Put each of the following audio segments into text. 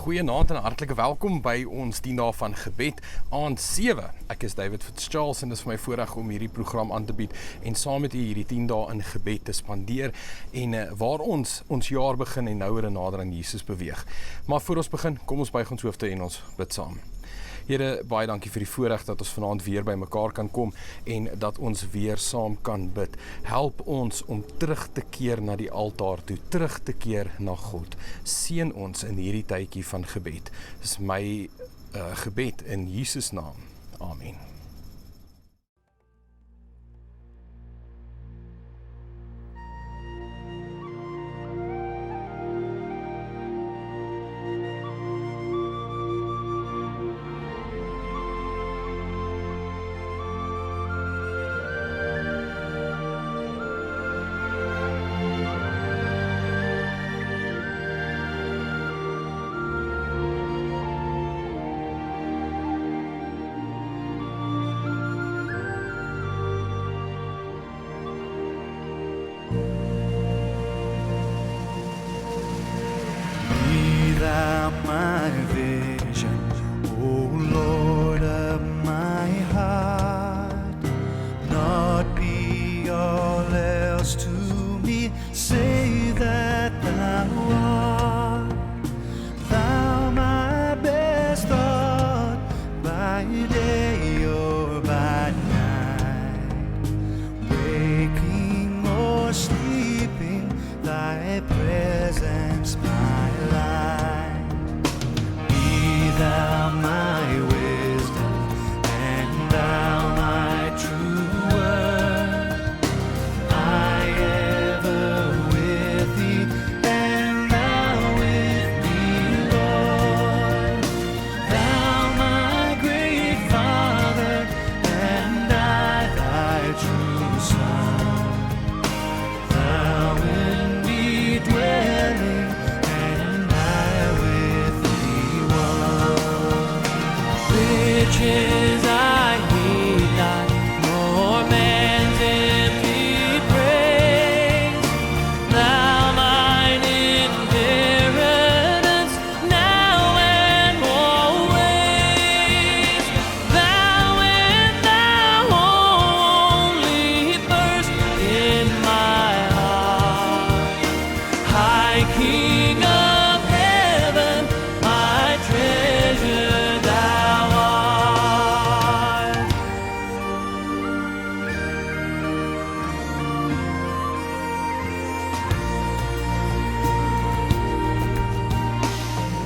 Goeienaand en hartlike welkom by ons 10 dae van gebed aand 7. Ek is David Fitzcharles en dit is vir my voorreg om hierdie program aan te bied en saam met u hierdie 10 dae in gebed te spandeer en waar ons jaar begin en nouer en nader aan Jesus beweeg. Maar voor ons begin, kom ons buig ons hoofde en ons bid saam. Here, baie dankie vir die voorreg dat ons vanaand weer by mekaar kan kom en dat ons weer saam kan bid. Help ons om terug te keer na die altaar toe, terug te keer na God. Seën ons in hierdie tydjie van gebed. Dis my gebed in Jesus naam. Amen. My vision, O Lord of my heart, not be all else to me, save that thou art. Thou my best thought, by day or by night, waking or sleeping, thy presence my life. Thou my wisdom, and thou my true word. I ever with thee, and thou with me, Lord. Thou my great Father, and I thy true Son. Thou in me dwelling, and I with thee one. Riches I need not, nor man's empty praise. Thou mine inheritance, now and always. Thou and thou only first in my heart. High King of heaven, my treasure thou art.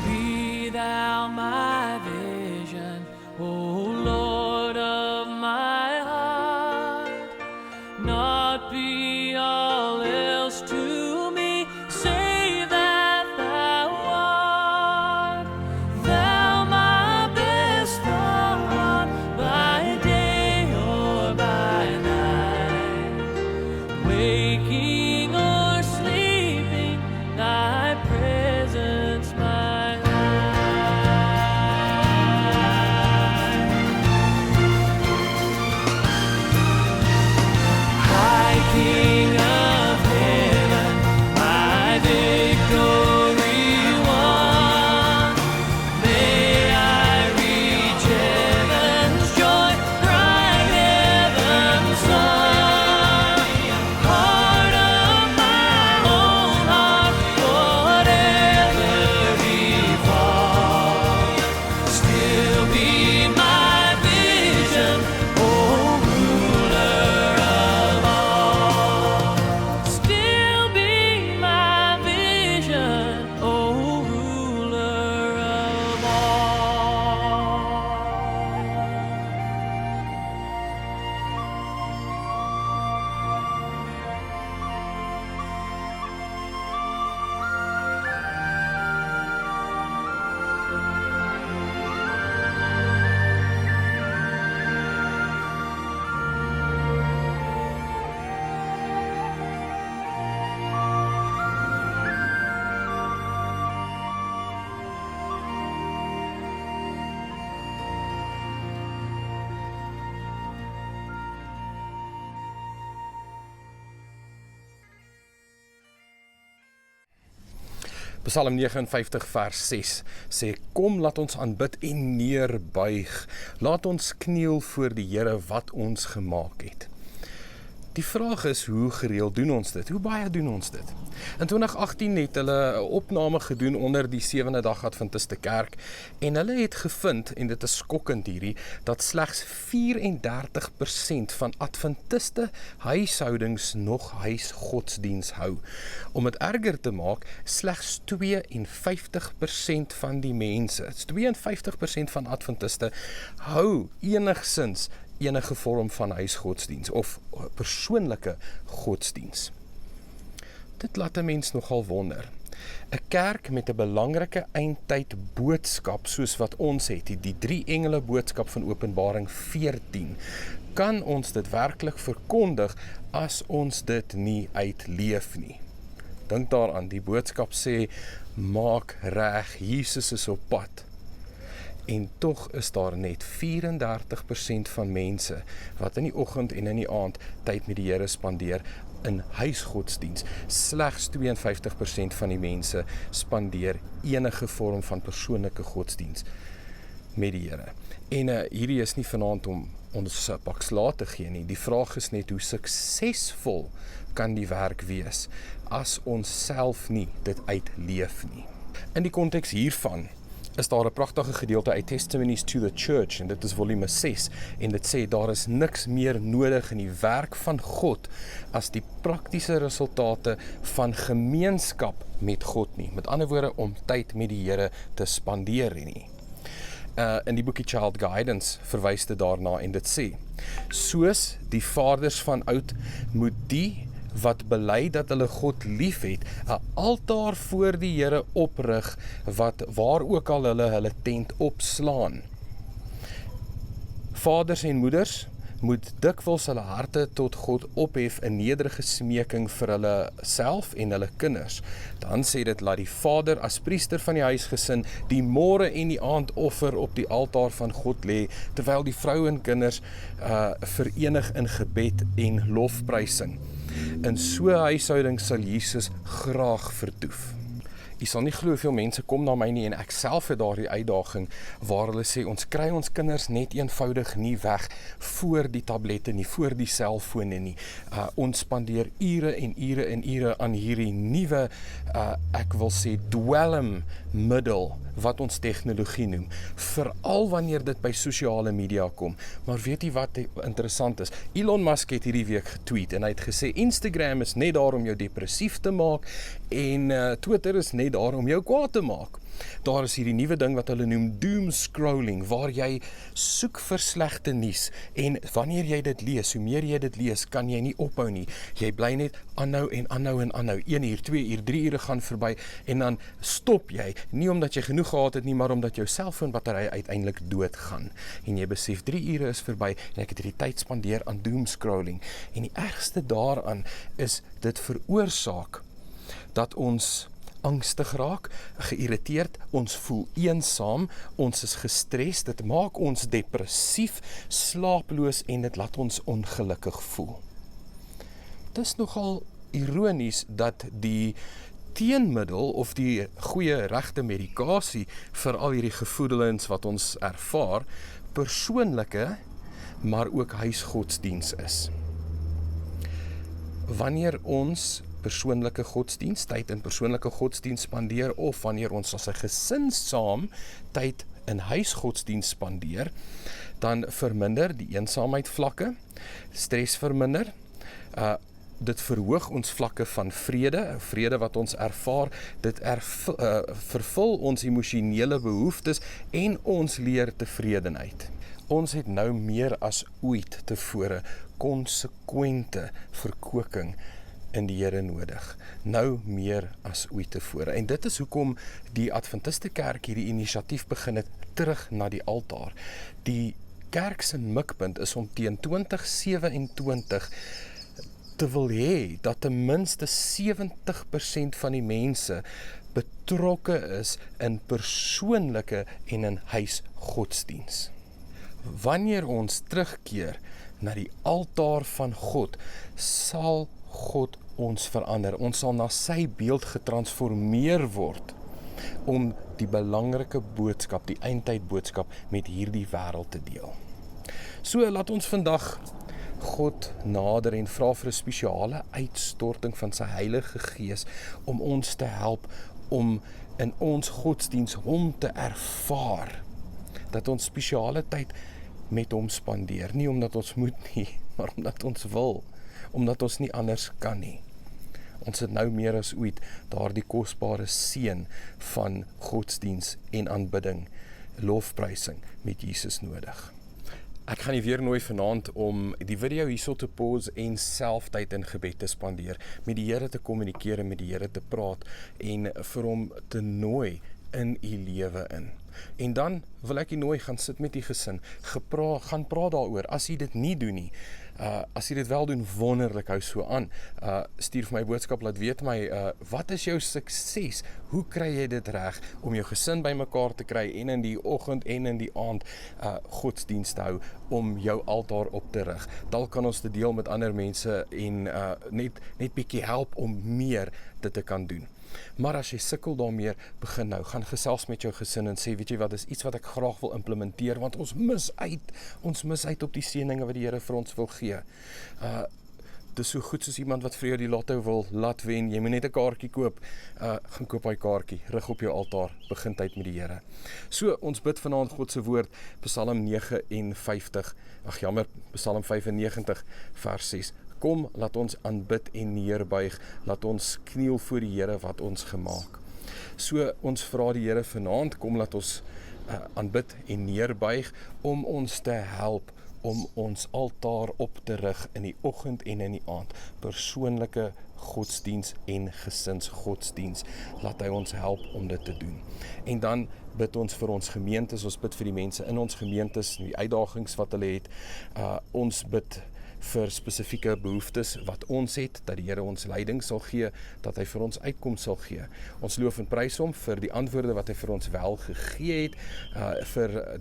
Be thou my vision, O Lord of my heart, not be all else to me, save that thou art. Thou my best thought, by day or by night, waking or sleeping, thy presence my life. High King of heaven, my victory won. May I reach heaven's joy, bright heaven's sun. Heart of Psalm 59 vers 6 sê, kom laat ons aanbid en neerbuig, laat ons kniel voor die Here wat ons gemaak het. Die vraag is, hoe gereeld doen ons dit? Hoe baie doen ons dit? In 2018 het hulle 'n opname gedoen onder die 7de dag Adventiste Kerk en hulle het gevind, en dit is skokkend hierdie, dat slegs 34% van Adventiste huishoudings nog huisgodsdiens hou. Om dit erger te maak, slegs 52% van die mense, 52% van Adventiste hou enigsins enige vorm van huisgodsdiens of persoonlike godsdiens. Dit laat 'n mens nogal wonder. 'n Kerk met 'n belangrike eindtyd boodskap soos wat ons het, die 3 engele boodskap van Openbaring 14, kan ons dit werklik verkondig as ons dit nie uitleef nie. Dink daaraan, die boodskap sê, maak reg, Jesus is op pad. En tog is daar net 34% van mense wat in die oggend en in die aand tyd met die Here spandeer in huisgodsdiens. Slegs 52% van die mense spandeer enige vorm van persoonlike godsdiens met die Here. En hierdie is nie vanaand om ons 'n pak slaag te gee nie. Die vraag is net, hoe suksesvol kan die werk wees as ons self nie dit uitleef nie. In die konteks hiervan is daar 'n pragtige gedeelte uit Testimonies to the Church, en dit is volume 6, en dit sê, daar is niks meer nodig in die werk van God as die praktiese resultate van gemeenskap met God nie. Met ander woorde, om tyd met die Here te spandeer nie. In die boekie Child Guidance verwys dit daarna, en dit sê, soos die vaders van oud moet die wat bely dat hulle God lief het, 'n altaar voor die Here oprig, waar ook al hulle tent opslaan. Vaders en moeders moet dikwels hulle harte tot God ophef in nederige smeking vir hulle self en hulle kinders. Dan sê dit, laat die vader as priester van die huisgesin die môre en die aand offer op die altaar van God lê, terwyl die vrou en kinders verenig in gebed en lofprysing. In so 'n huishouding sal Jesus graag vertoef. Jy sal nie glo hoeveel mense kom na my nie, en ek self het daardie uitdaging waar hulle sê, ons kry ons kinders net eenvoudig nie weg voor die tablette nie, voor die selfone nie. Ons spandeer ure en ure en ure aan hierdie nuwe, ek wil sê, dwelmmiddel wat ons tegnologie noem, veral wanneer dit by sosiale media kom. Maar weet jy wat interessant is? Elon Musk het hierdie week getweet en hy het gesê, Instagram is net daar om jou depressief te maak en Twitter is net daar om jou kwaad te maak. Daar is hierdie nuwe ding wat hulle noem doom scrolling, waar jy soek vir slegte nuus en wanneer jy dit lees, hoe meer jy dit lees, kan jy nie ophou nie. Jy bly net aanhou en aanhou en aanhou. 1 uur, 2 uur, 3 ure gaan verby en dan stop jy, nie omdat jy genoeg gehad het nie, maar omdat jou selfoonbattery uiteindelik doodgaan. En jy besef 3 ure is verby en ek het hierdie tyd spandeer aan doom scrolling. En die ergste daaraan is dit veroorsaak dat ons angstig raak, geïrriteerd, ons voel eensaam, ons is gestres, dit maak ons depressief, slaaploos en dit laat ons ongelukkig voel. Dit is nogal ironies dat die teenmiddel of die goeie regte medikasie vir al hierdie gevoelens wat ons ervaar, persoonlike, maar ook huisgodsdiens is. Wanneer ons persoonlike godsdiens, tyd in persoonlike godsdiens spandeer, of wanneer ons as 'n gesin saam tyd in huisgodsdiens spandeer, dan verminder die eensaamheid vlakke, stres verminder, dit verhoog ons vlakke van vrede wat ons ervaar, dit vervul ons emosionele behoeftes en ons leer tevredenheid. Ons het nou meer as ooit tevore konsekwente verkoking in die Here nodig. Nou meer as ooit tevore. En dit is hoekom die Adventiste Kerk hierdie inisiatief begin het terug na die altaar. Die kerk se mikpunt is om teen 2027 te wil hê dat ten minste 70% van die mense betrokke is in persoonlike en in huisgodsdiens. Wanneer ons terugkeer na die altaar van God, sal God ons verander. Ons sal na sy beeld getransformeer word om die belangrike boodskap, die eindtyd boodskap met hierdie wêreld te deel. So laat ons vandag God nader en vra vir 'n spesiale uitstorting van sy Heilige Gees om ons te help om in ons godsdiens hom te ervaar. Dat ons spesiale tyd met hom spandeer, nie omdat ons moet nie, maar omdat ons wil, omdat ons nie anders kan nie. Ons het nou meer as ooit daardie kosbare seën van godsdiens en aanbidding, lofprysing met Jesus nodig. Ek gaan nie weer nooi vanaand om die video hierso te pause en self tyd in gebed te spandeer, met die Here te kommunikeer en met die Here te praat en vir hom te nooi in u lewe in. En dan wil ek u nooi, gaan sit met die gesin, gaan praat daaroor. As jy dit nie doen nie, as jy dit wel doen, wonderlik, hou so aan. Stuur vir my boodskap, laat weet my, wat is jou sukses? Hoe kry jy dit reg om jou gesin bymekaar te kry en in die oggend en in die aand godsdienst te hou, om jou altaar op te rig? Dalk kan ons dit deel met ander mense en net bietjie help om meer dit te kan doen. Maar as jy sukkel daarmee, begin nou, gaan gesels met jou gesin en sê, weet jy wat, is iets wat ek graag wil implementeer, want ons mis uit op die seëninge wat die Here vir ons wil gee. Dis so goed soos iemand wat vir jou die lotto wil laat wen, jy moet net 'n kaartjie koop, gaan koop daai kaartjie, rig op jou altaar, begin tyd met die Here. So, ons bid vanaand God se woord, Psalm 95 vers 6. Kom, laat ons aanbid en neerbuig, laat ons kniel voor die Here wat ons gemaak. So, ons vra die Here vanaand, kom laat ons aanbid en neerbuig, om ons te help, om ons altaar op te rig in die oggend en in die aand, persoonlike godsdiens en gesinsgodsdiens. Laat hy ons help om dit te doen. En dan bid ons vir ons gemeentes, ons bid vir die mense in ons gemeentes, die uitdagings wat hulle het, ons bid vir spesifieke behoeftes wat ons het, dat die Here ons leiding sal gee, dat hy vir ons uitkoms sal gee. Ons loof en prys hom vir die antwoorde wat hy vir ons wel gegee het, vir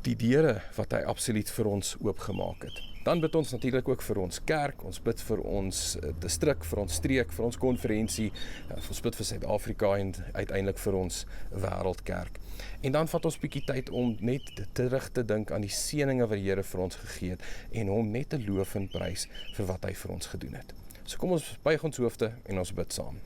die deure wat hy absoluut vir ons oopgemaak het. Dan bid ons natuurlik ook vir ons kerk, ons bid vir ons distrik, vir ons streek, vir ons konferensie, ons bid vir Suid-Afrika en uiteindelik vir ons wêreldkerk. En dan vat ons bietjie tyd om net terug te dink aan die seëninge wat die Here vir ons gegee het en hom net te loof en prys vir wat hy vir ons gedoen het. So kom ons buig ons hoofde en ons bid saam.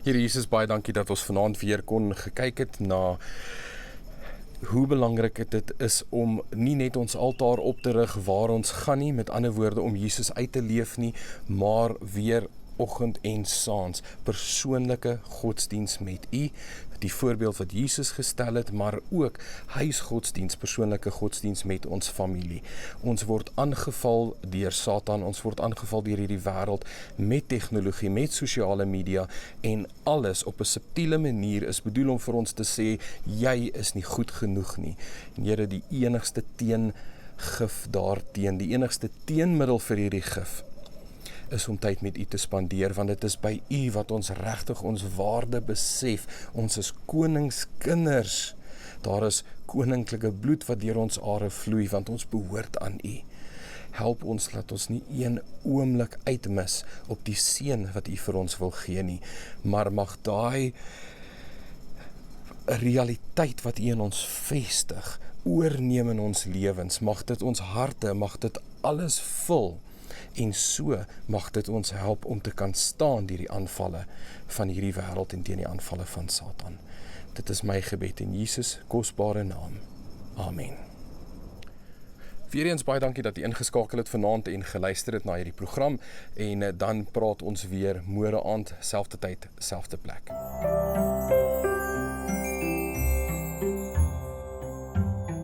Here Jesus, baie dankie dat ons vanaand weer kon gekyk het na hoe belangrik dit is om nie net ons altaar op te rig waar ons gaan nie, met ander woorde om Jesus uit te leef nie, maar weer oggend en saans persoonlike godsdiens met U, die voorbeeld wat Jesus gestel het, maar ook huisgodsdiens, persoonlike godsdiens met ons familie. Ons word aangeval deur Satan, ons word aangeval deur hierdie wêreld met tegnologie, met sosiale media en alles op 'n subtiele manier is bedoel om vir ons te sê, jy is nie goed genoeg nie. En Here, die enigste teengif daarteen, die enigste teenmiddel vir hierdie gif, is om tyd met U te spandeer, want dit is by U wat ons regtig ons waarde besef. Ons is koningskinders. Daar is koninklike bloed wat deur ons are vloei, want ons behoort aan U. Help ons dat ons nie een oomblik uitmis op die seën wat U vir ons wil gee nie, maar mag daai realiteit wat U in ons vestig, oorneem in ons lewens, mag dit ons harte, mag dit alles vul, en so mag dit ons help om te kan staan deur die aanvalle van hierdie wêreld en teen die aanvalle van Satan. Dit is my gebed in Jesus kosbare naam. Amen. Weereens baie dankie dat jy ingeskakel het vanaand en geluister het na hierdie program, en dan praat ons weer môre aand, selfde tyd, selfde plek.